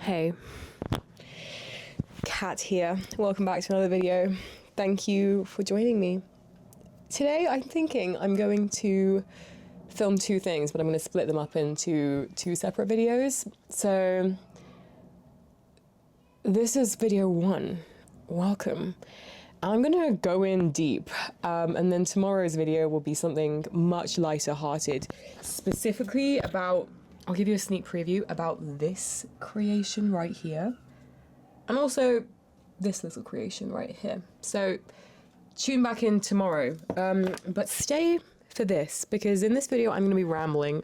Hey, Kat here. Welcome back to another video. Thank you for joining me. Today I'm thinking I'm going to film two things, but I'm going to split them up into two separate videos. So this is video one. Welcome. I'm going to go in deep, and then tomorrow's video will be something much lighter hearted, specifically about, I'll give you a sneak preview about this creation right here, and also this little creation right here. So tune back in tomorrow, but stay for this, because in this video I'm going to be rambling.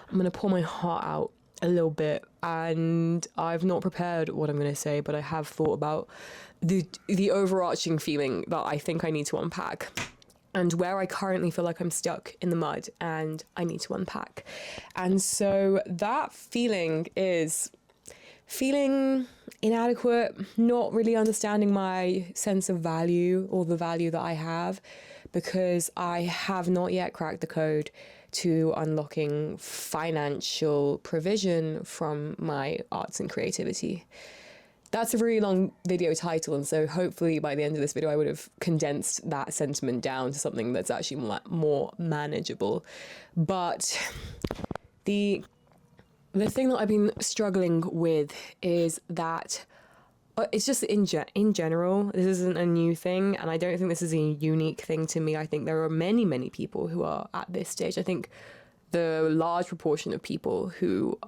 I'm going to pour my heart out a little bit, and I've not prepared what I'm going to say, but I have thought about the overarching feeling that I think I need to unpack, and where I currently feel like I'm stuck in the mud and I need to unpack. And so that feeling is feeling inadequate, not really understanding my sense of value or the value that I have, because I have not yet cracked the code to unlocking financial provision from my arts and creativity. That's a really long video title, and so hopefully by the end of this video I would have condensed that sentiment down to something that's actually more manageable. But the thing that I've been struggling with is that it's just in general, this isn't a new thing, and I don't think this is a unique thing to me. I think there are many people who are at this stage. I think the large proportion of people who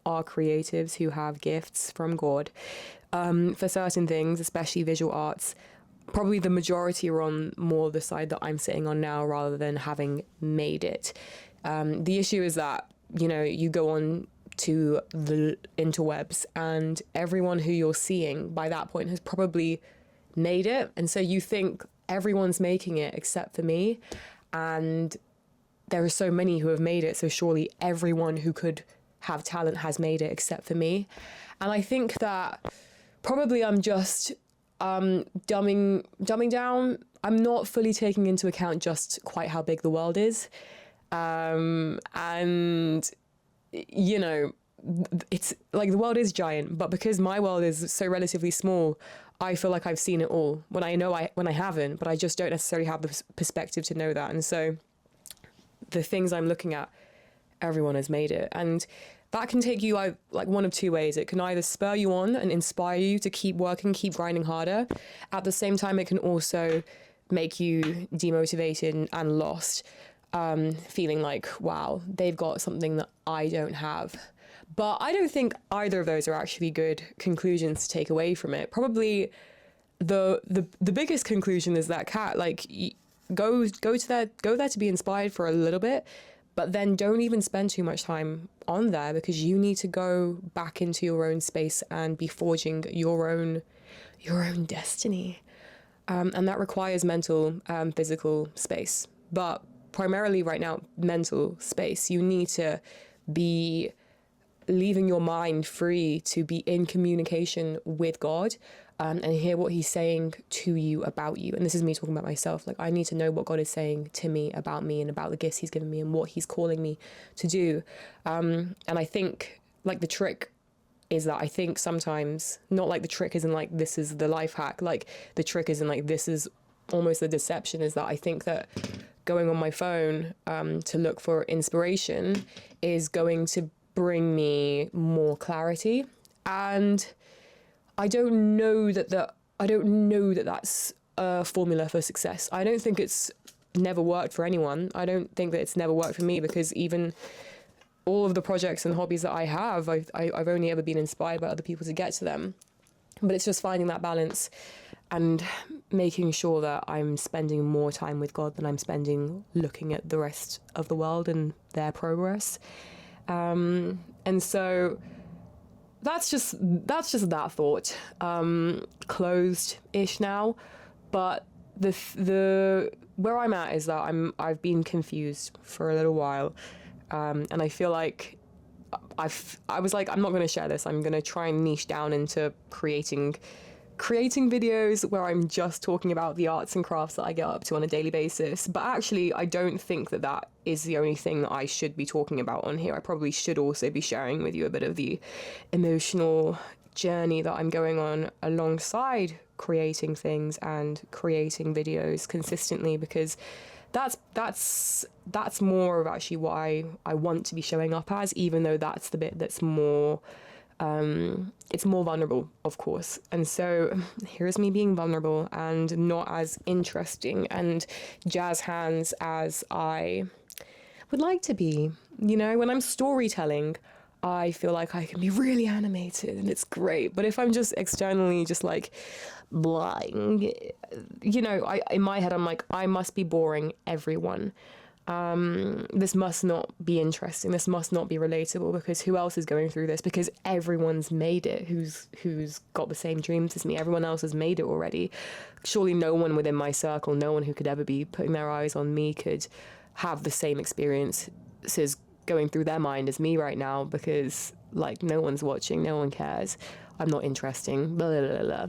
are creatives, who have gifts from God for certain things, especially visual arts, probably the majority are on more the side that I'm sitting on now rather than having made it. The issue is that, you know, you go on to the interwebs and everyone who you're seeing by that point has probably made it, and so you think everyone's making it except for me, and there are so many who have made it, so surely everyone who could have talent has made it except for me. And I think that probably I'm just dumbing down. I'm not fully taking into account just quite how big the world is, and you know, it's like the world is giant, but because my world is so relatively small, I feel like I've seen it all when I haven't, but I just don't necessarily have the perspective to know that. And so the things I'm looking at, everyone has made it, and that can take you like one of two ways. It can either spur you on and inspire you to keep working, keep grinding harder. At the same time, it can also make you demotivated and lost, feeling like, wow, they've got something that I don't have. But I don't think either of those are actually good conclusions to take away from it. Probably the biggest conclusion is that, Kat, like, go there to be inspired for a little bit, but then don't even spend too much time on there, because you need to go back into your own space and be forging your own destiny, and that requires mental, physical space, but primarily right now mental space. You need to be leaving your mind free to be in communication with God, and hear what he's saying to you about you. And this is me talking about myself. Like, I need to know what God is saying to me and about the gifts he's given me and what he's calling me to do. And I think, like, the trick is that I think sometimes, not like the trick isn't like this is the life hack, like the trick isn't like this is almost the deception, is that I think that going on my phone to look for inspiration is going to bring me more clarity. And I don't know that that's a formula for success. I don't think it's never worked for anyone. I don't think that it's never worked for me, because even all of the projects and hobbies that I have, I've only ever been inspired by other people to get to them. But it's just finding that balance and making sure that I'm spending more time with God than I'm spending looking at the rest of the world and their progress. And so that's just that thought, closed-ish now. But the where I'm at is that I've been confused for a little while, and I feel like I was like, I'm not going to share this. I'm going to try and niche down into creating creating videos where I'm just talking about the arts and crafts that I get up to on a daily basis. But actually, I don't think that that is the only thing that I should be talking about on here. I probably should also be sharing with you a bit of the emotional journey that I'm going on alongside creating things and creating videos consistently, because that's more of actually what I want to be showing up as, even though that's the bit that's more it's more vulnerable, of course. And so here's me being vulnerable and not as interesting and jazz hands as I would like to be. You know, when I'm storytelling, I feel like I can be really animated and it's great. But if I'm just externally just like blind, you know, in my head, I'm like, I must be boring everyone. This must not be interesting. This must not be relatable, because who else is going through this? Because everyone's made it who's got the same dreams as me. Everyone else has made it already. Surely no one within my circle, no one who could ever be putting their eyes on me could have the same experiences going through their mind as me right now, because like no one's watching, no one cares. I'm not interesting, blah, blah, blah,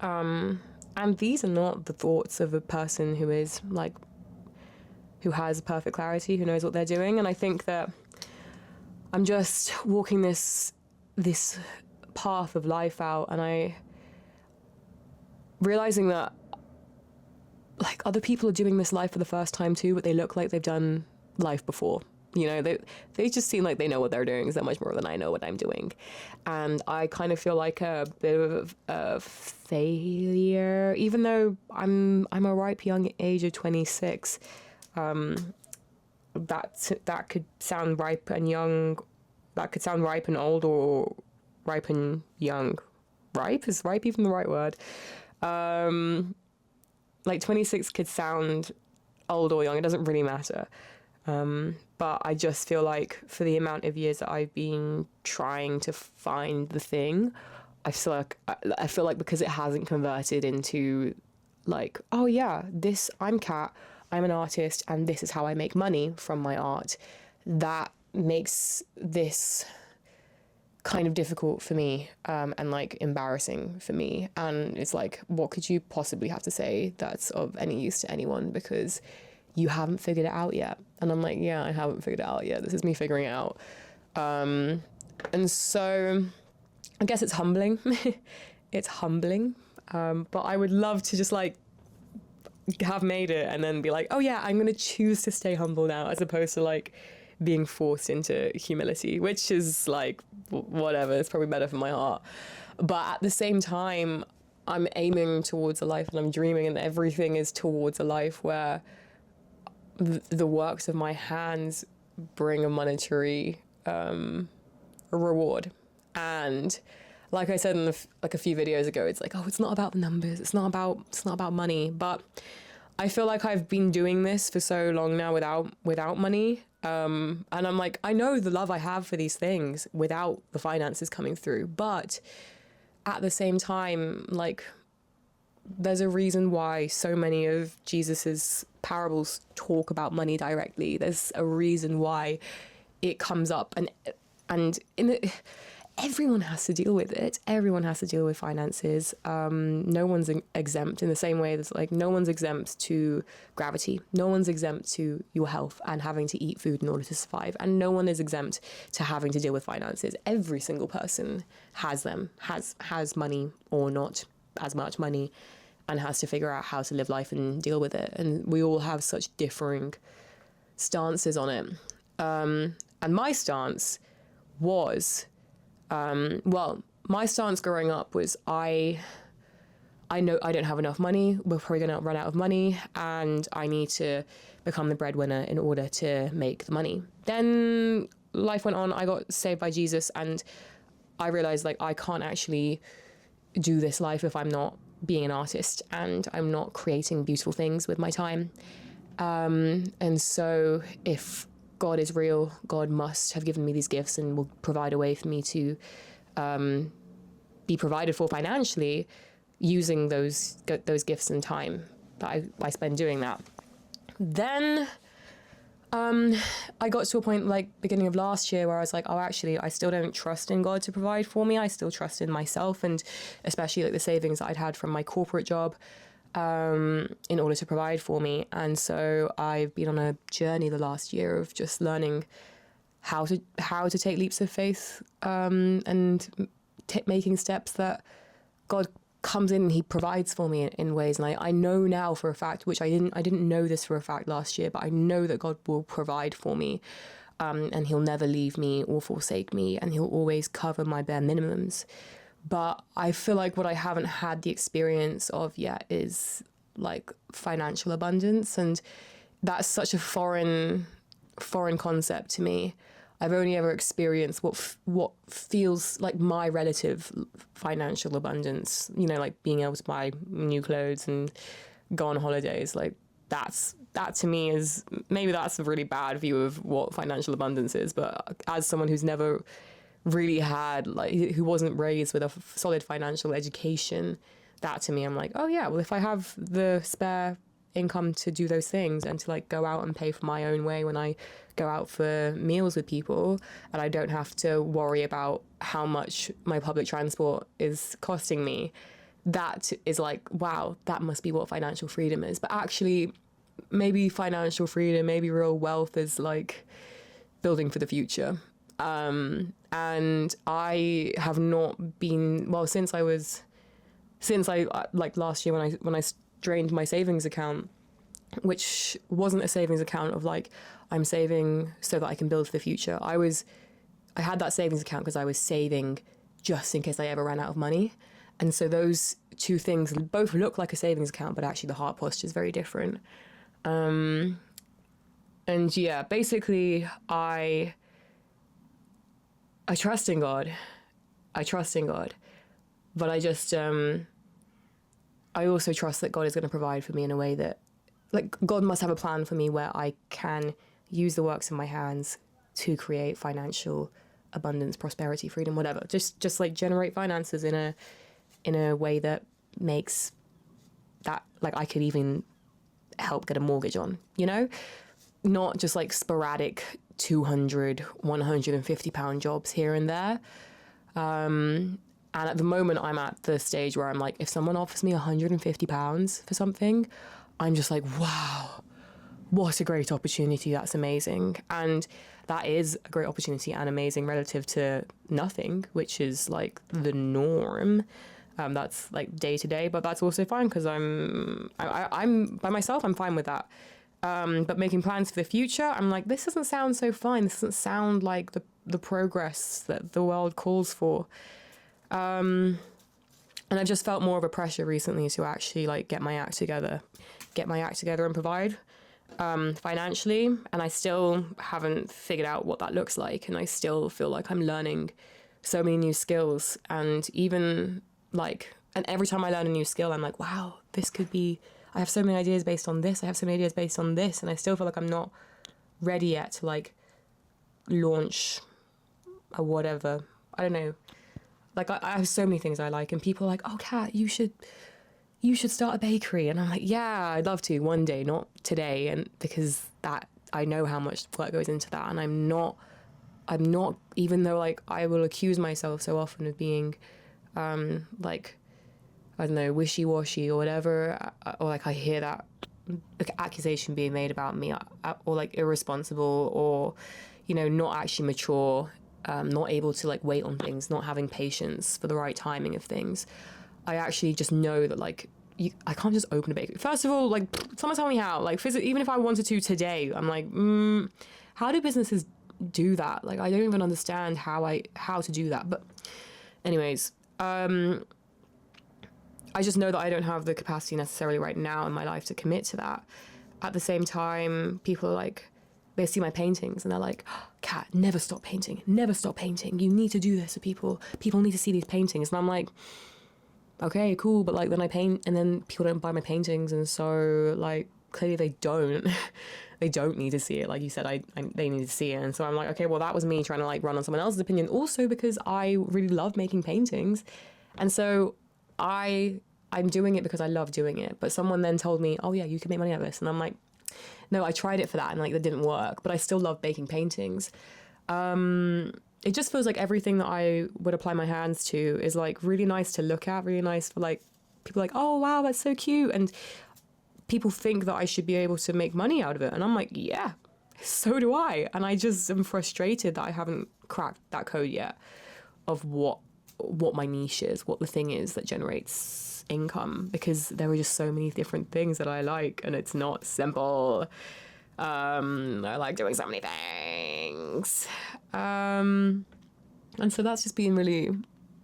blah. And these are not the thoughts of a person who is like, who has perfect clarity, who knows what they're doing. And I think that I'm just walking this path of life out, and I realizing that like other people are doing this life for the first time too, but they look like they've done life before. You know, they just seem like they know what they're doing so much more than I know what I'm doing. And I kind of feel like a bit of a failure, even though I'm a ripe young age of 26. That could sound ripe and young. That could sound ripe and old, or ripe and young. Ripe? Is ripe even the right word? Like 26 could sound old or young. It doesn't really matter. But I just feel like for the amount of years that I've been trying to find the thing, I feel like because it hasn't converted into like, oh yeah, I'm Kat, I'm an artist, and this is how I make money from my art. That makes this kind of difficult for me, and like embarrassing for me. And it's like, what could you possibly have to say that's of any use to anyone, because you haven't figured it out yet. And I'm like, yeah, I haven't figured it out yet. This is me figuring it out. And so I guess it's humbling. It's humbling. But I would love to just like have made it and then be like, oh yeah, I'm going to choose to stay humble now, as opposed to like being forced into humility, which is like, whatever, it's probably better for my heart. But at the same time, I'm aiming towards a life, and I'm dreaming, and everything is towards a life where the works of my hands bring a monetary reward. And like I said in like a few videos ago, it's like, oh, it's not about the numbers, it's not about money. But I feel like I've been doing this for so long now without money, and I'm like, I know the love I have for these things without the finances coming through. But at the same time, like, there's a reason why so many of Jesus's parables talk about money directly. There's a reason why it comes up, and everyone has to deal with it. Everyone has to deal with finances. No one's exempt, in the same way that's like no one's exempt to gravity. No one's exempt to your health and having to eat food in order to survive. And no one is exempt to having to deal with finances. Every single person has them, has money or not as much money, and has to figure out how to live life and deal with it. And we all have such differing stances on it. And my stance was, my stance growing up was I know I don't have enough money. We're probably going to run out of money, and I need to become the breadwinner in order to make the money. Then life went on. I got saved by Jesus, and I realized like I can't actually do this life if I'm not being an artist and I'm not creating beautiful things with my time. And so if God is real, God must have given me these gifts and will provide a way for me to be provided for financially, using those gifts and time that I spend doing that. Then I got to a point like beginning of last year where I was like, oh, actually, I still don't trust in God to provide for me. I still trust in myself, and especially like the savings that I'd had from my corporate job, in order to provide for me. And so I've been on a journey the last year of just learning how to take leaps of faith, and making steps that God comes in and he provides for me in ways. And I know now for a fact, which I didn't know this for a fact last year, but I know that God will provide for me, and he'll never leave me or forsake me, and he'll always cover my bare minimums. But I feel like what I haven't had the experience of yet is like financial abundance, and that's such a foreign concept to me. I've only ever experienced what feels like my relative financial abundance, you know, like being able to buy new clothes and go on holidays. Like that to me is, maybe that's a really bad view of what financial abundance is. But as someone who's never really had, like, who wasn't raised with a solid financial education, that to me, I'm like, oh yeah, well, if I have the spare income to do those things and to like go out and pay for my own way when I go out for meals with people, and I don't have to worry about how much my public transport is costing me, that is like, wow, that must be what financial freedom is. But actually, maybe financial freedom, maybe real wealth is like building for the future. And I have not been, well, since I like last year when I drained my savings account, which wasn't a savings account of like, I'm saving so that I can build for the future. I had that savings account because I was saving just in case I ever ran out of money. And so those two things both look like a savings account, but actually the heart posture is very different. And yeah, basically I trust in God. But I just, I also trust that God is going to provide for me in a way that, like, God must have a plan for me where I can use the works of my hands to create financial abundance, prosperity, freedom, whatever. Just like generate finances in a way that makes that, like, I could even help get a mortgage on, you know? Not just like sporadic 200, 150 pound jobs here and there. And at the moment I'm at the stage where I'm like, if someone offers me 150 pounds for something, I'm just like, wow, what a great opportunity. That's amazing. And that is a great opportunity and amazing relative to nothing, which is like the norm. That's like day to day, but that's also fine because I'm by myself. I'm fine with that. But making plans for the future, I'm like, this doesn't sound so fine. This doesn't sound like the progress that the world calls for. And I've just felt more of a pressure recently to actually like get my act together and provide financially. And I still haven't figured out what that looks like. And I still feel like I'm learning so many new skills. And even like, and every time I learn a new skill, I'm like, wow, this could be, I have so many ideas based on this. I have so many ideas based on this. And I still feel like I'm not ready yet to like launch a whatever. I don't know. Like I have so many things I like, and people are like, oh, Kat, you should start a bakery. And I'm like, yeah, I'd love to one day, not today. And because that, I know how much work goes into that. And I'm not, even though like I will accuse myself so often of being like, I don't know, wishy-washy or whatever, or like I hear that like, accusation being made about me, or like irresponsible, or, you know, not actually mature, not able to like wait on things, not having patience for the right timing of things. I actually just know that like I can't just open a bakery. First of all, like someone tell me how. Like even if I wanted to today, I'm like, how do businesses do that? Like I don't even understand how to do that. But anyways, I just know that I don't have the capacity necessarily right now in my life to commit to that. At the same time, people are like, they see my paintings and they're like, oh, Kat, never stop painting. You need to do this for people. People need to see these paintings. And I'm like, okay, cool. But like then I paint and then people don't buy my paintings. And so like clearly they don't, they don't need to see it. Like you said, they need to see it. And so I'm like, okay, well that was me trying to like run on someone else's opinion. Also because I really love making paintings. And so I'm doing it because I love doing it. But someone then told me, oh yeah, you can make money out of this. And I'm like, No, I tried it for that and like that didn't work, but I still love baking paintings. It just feels like everything that I would apply my hands to is like really nice to look at, really nice for like people like, oh wow, that's so cute. And people think that I should be able to make money out of it. And I'm like, yeah, so do I. And I just am frustrated that I haven't cracked that code yet of what my niche is, what the thing is that generates income, because there are just so many different things that I like and it's not simple. I like doing so many things. And so that's just been really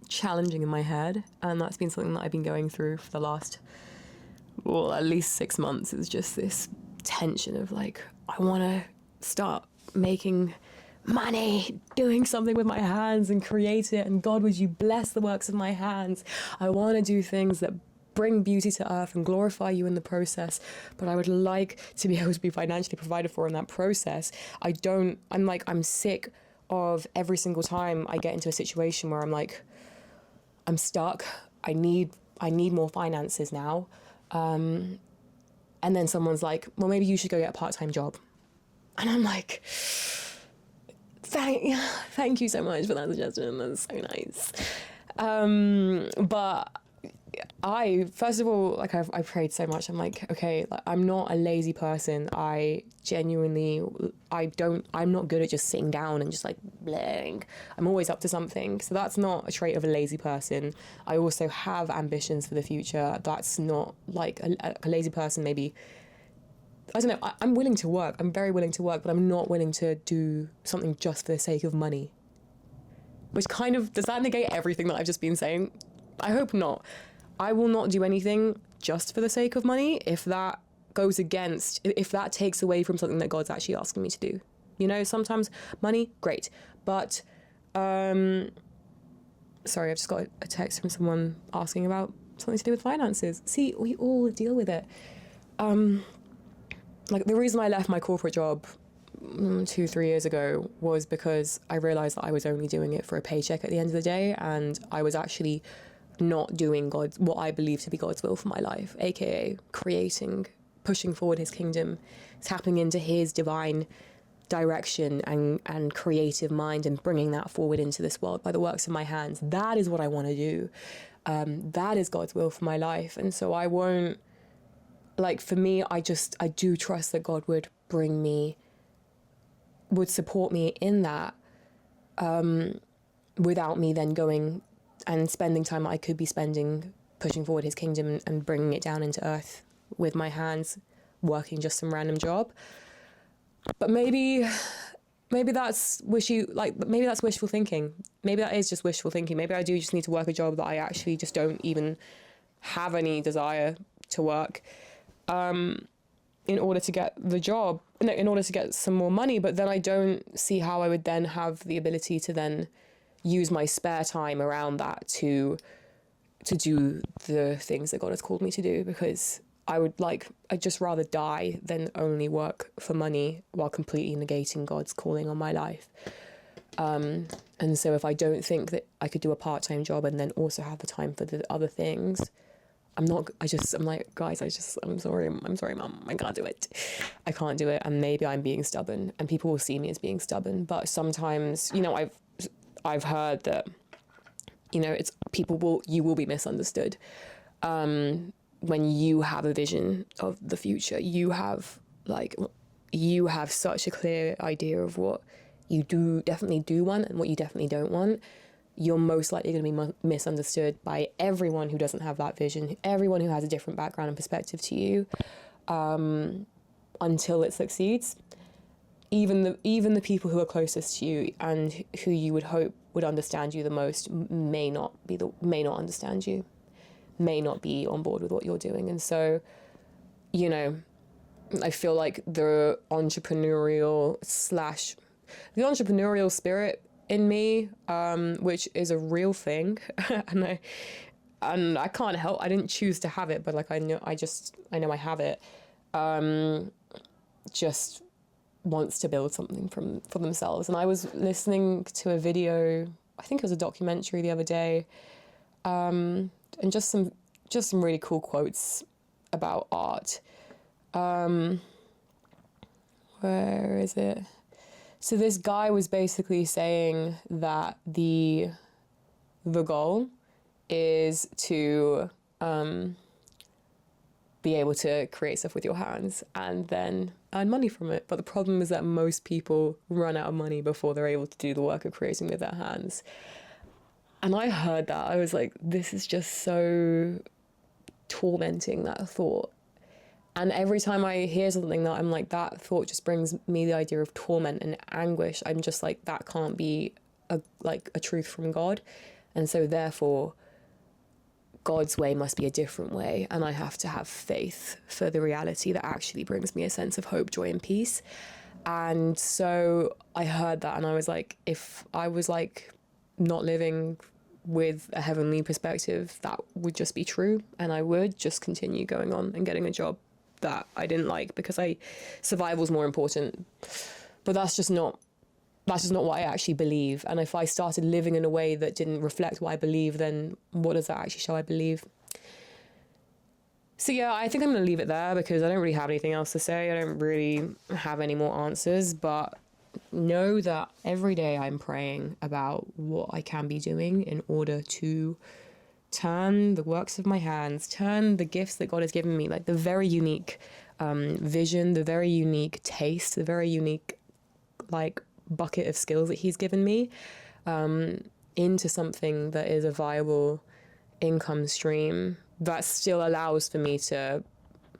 challenging in my head. And that's been something that I've been going through for the last, well, at least 6 months. Is just this tension of like, I want to start making money, doing something with my hands and create it. And God, would you bless the works of my hands? I want to do things that bring beauty to earth and glorify you in the process. But I would like to be able to be financially provided for in that process. I'm sick of every single time I get into a situation where I'm like, I'm stuck. I need more finances now. And then someone's like, well, maybe you should go get a part-time job. And I'm like, thank you so much for that suggestion. That's so nice. But first of all, like I prayed so much. I'm like, okay, like, I'm not a lazy person. I'm not good at just sitting down and just like bling. I'm always up to something. So that's not a trait of a lazy person. I also have ambitions for the future. That's not like a lazy person. Maybe, I don't know. I'm willing to work. I'm very willing to work, but I'm not willing to do something just for the sake of money. Which kind of, does that negate everything that I've just been saying? I hope not. I will not do anything just for the sake of money if that takes away from something that God's actually asking me to do. You know, sometimes money, great. But, sorry, I've just got a text from someone asking about something to do with finances. See, we all deal with it. Like the reason I left my corporate job 2-3 years ago was because I realized that I was only doing it for a paycheck at the end of the day, and I was actually not doing what I believe to be God's will for my life, aka creating, pushing forward his kingdom, tapping into his divine direction and creative mind and bringing that forward into this world by the works of my hands. That is what I want to do. That is God's will for my life. And so I won't, like, for me, I do trust that God would support me in that, without me then going and spending time I could be spending pushing forward his kingdom and bringing it down into earth with my hands, working just some random job. But maybe that's wishful thinking. Maybe that is just wishful thinking. Maybe I do just need to work a job that I actually just don't even have any desire to work, in order to get the job, in order to get some more money. But then I don't see how I would then have the ability to then use my spare time around that to do the things that God has called me to do, because I'd just rather die than only work for money while completely negating God's calling on my life. And so if I don't think that I could do a part-time job and then also have the time for the other things, I'm like, guys, I'm sorry, Mum, I can't do it. I can't do it. And maybe I'm being stubborn and people will see me as being stubborn. But sometimes, you know, I've heard that, you know, you will be misunderstood. When you have a vision of the future, you have such a clear idea of what you definitely do want and what you definitely don't want. You're most likely going to be misunderstood by everyone who doesn't have that vision, everyone who has a different background and perspective to you, until it succeeds. Even the people who are closest to you and who you would hope would understand you the most may not understand you, may not be on board with what you're doing. And so, you know, I feel like the entrepreneurial spirit in me, which is a real thing, and I can't help. I didn't choose to have it, but like I know I have it. Just wants to build something for themselves. And I was listening to a video, I think it was a documentary the other day, and just some really cool quotes about art. where is it? So this guy was basically saying that the goal is to be able to create stuff with your hands and then earn money from it. But the problem is that most people run out of money before they're able to do the work of creating with their hands. And I heard that. I was like, this is just so tormenting, that thought. And every time I hear something that I'm like, that thought just brings me the idea of torment and anguish. I'm just like, that can't be a truth from God. And so therefore, God's way must be a different way. And I have to have faith for the reality that actually brings me a sense of hope, joy, and peace. And so I heard that and I was like, if I was like not living with a heavenly perspective, that would just be true. And I would just continue going on and getting a job that I didn't like because survival's more important. But that's just not what I actually believe. And if I started living in a way that didn't reflect what I believe, then what does that actually show I believe? So yeah, I think I'm going to leave it there because I don't really have anything else to say. I don't really have any more answers, but know that every day I'm praying about what I can be doing in order to turn the works of my hands, turn the gifts that God has given me, like the very unique vision, the very unique taste, the very unique bucket of skills that he's given me, into something that is a viable income stream that still allows for me to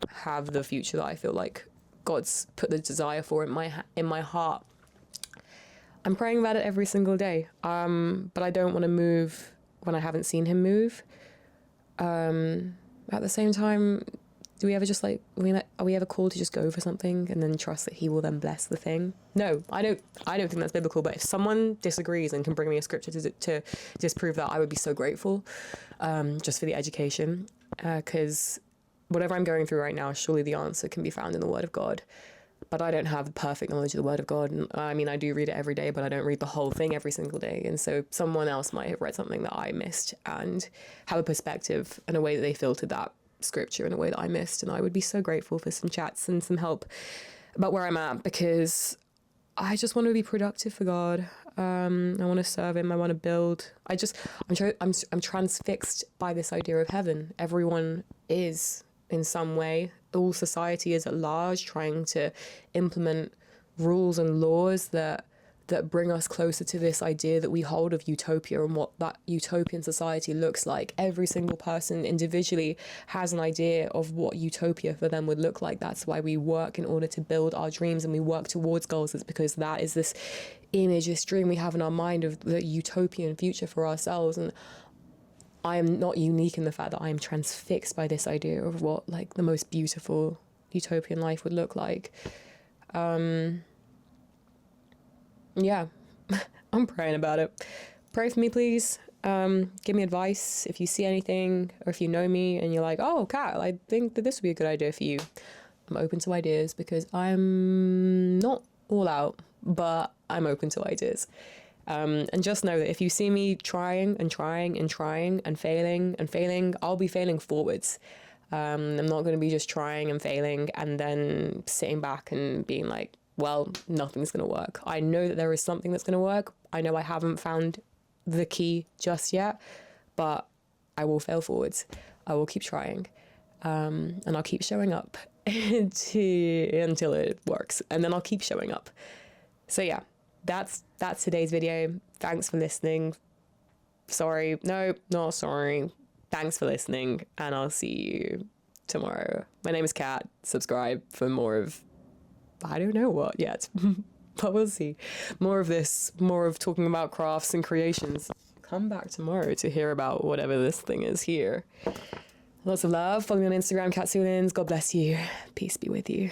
have the future that I feel like God's put the desire for in my heart. I'm praying about it every single day, but I don't want to move when I haven't seen him move. At the same time, do we ever just are we ever called to just go for something and then trust that he will then bless the thing? No, I don't think that's biblical. But if someone disagrees and can bring me a scripture to disprove that, I would be so grateful, just for the education, because whatever I'm going through right now, surely the answer can be found in the Word of God. But I don't have the perfect knowledge of the Word of God. And, I mean, I do read it every day, but I don't read the whole thing every single day. And so someone else might have read something that I missed and have a perspective and a way that they filtered that scripture in a way that I missed. And I would be so grateful for some chats and some help about where I'm at, because I just want to be productive for God. I want to serve him. I want to build. I'm transfixed by this idea of heaven. Everyone is in some way. All society is at large trying to implement rules and laws that bring us closer to this idea that we hold of utopia and what that utopian society looks like. Every single person individually has an idea of what utopia for them would look like. That's why we work in order to build our dreams and we work towards goals. It's because that is this image, this dream we have in our mind of the utopian future for ourselves. And I am not unique in the fact that I am transfixed by this idea of what the most beautiful utopian life would look like. Yeah, I'm praying about it. Pray for me, please. Give me advice if you see anything or if you know me and you're like, oh, Kat, I think that this would be a good idea for you. I'm open to ideas because I'm not all out, but I'm open to ideas. And just know that if you see me trying and trying and trying and failing, I'll be failing forwards. I'm not going to be just trying and failing and then sitting back and being like, well, nothing's going to work. I know that there is something that's going to work. I know I haven't found the key just yet, but I will fail forwards. I will keep trying. And I'll keep showing up until it works. And then I'll keep showing up. So yeah, that's today's video. Thanks for listening. Sorry. No, not sorry. Thanks for listening. And I'll see you tomorrow. My name is Kat. Subscribe for more of, I don't know what yet, but we'll see. More of this, more of talking about crafts and creations. Come back tomorrow to hear about whatever this thing is here. Lots of love. Follow me on Instagram, Kat Soolins. God bless you. Peace be with you.